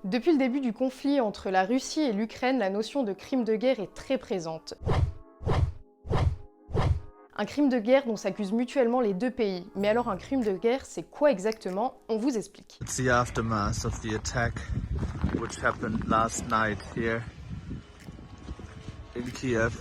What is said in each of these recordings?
Depuis le début du conflit entre la Russie et l'Ukraine, la notion de crime de guerre est très présente. Un crime de guerre dont s'accusent mutuellement les deux pays. Mais alors un crime de guerre, c'est quoi exactement? On vous explique. It's the aftermath of the attack which happened last night here in Kiev.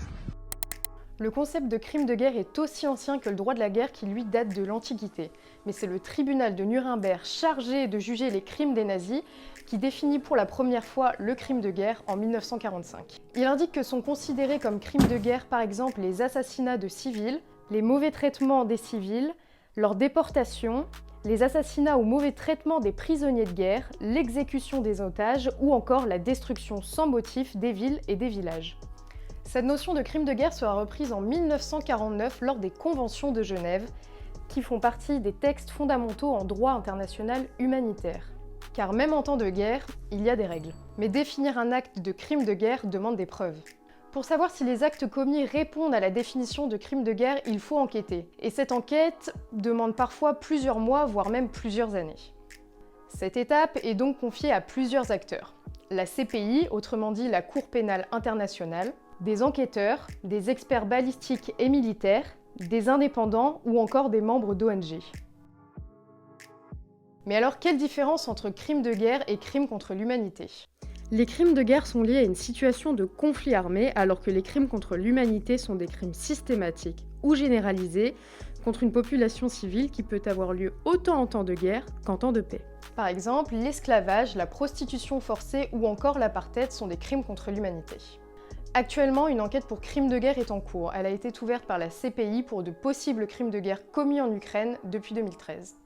Le concept de crime de guerre est aussi ancien que le droit de la guerre qui lui date de l'Antiquité. Mais c'est le tribunal de Nuremberg chargé de juger les crimes des nazis qui définit pour la première fois le crime de guerre en 1945. Il indique que sont considérés comme crimes de guerre par exemple les assassinats de civils, les mauvais traitements des civils, leur déportation, les assassinats ou mauvais traitements des prisonniers de guerre, l'exécution des otages ou encore la destruction sans motif des villes et des villages. Cette notion de crime de guerre sera reprise en 1949 lors des conventions de Genève, qui font partie des textes fondamentaux en droit international humanitaire. Car même en temps de guerre, il y a des règles. Mais définir un acte de crime de guerre demande des preuves. Pour savoir si les actes commis répondent à la définition de crime de guerre, il faut enquêter. Et cette enquête demande parfois plusieurs mois, voire même plusieurs années. Cette étape est donc confiée à plusieurs acteurs. La CPI, autrement dit la Cour pénale internationale, des enquêteurs, des experts balistiques et militaires, des indépendants ou encore des membres d'ONG. Mais alors, quelle différence entre crime de guerre et crime contre l'humanité? Les crimes de guerre sont liés à une situation de conflit armé, alors que les crimes contre l'humanité sont des crimes systématiques ou généralisés contre une population civile qui peut avoir lieu autant en temps de guerre qu'en temps de paix. Par exemple, l'esclavage, la prostitution forcée ou encore l'apartheid sont des crimes contre l'humanité. Actuellement, une enquête pour crimes de guerre est en cours. Elle a été ouverte par la CPI pour de possibles crimes de guerre commis en Ukraine depuis 2013.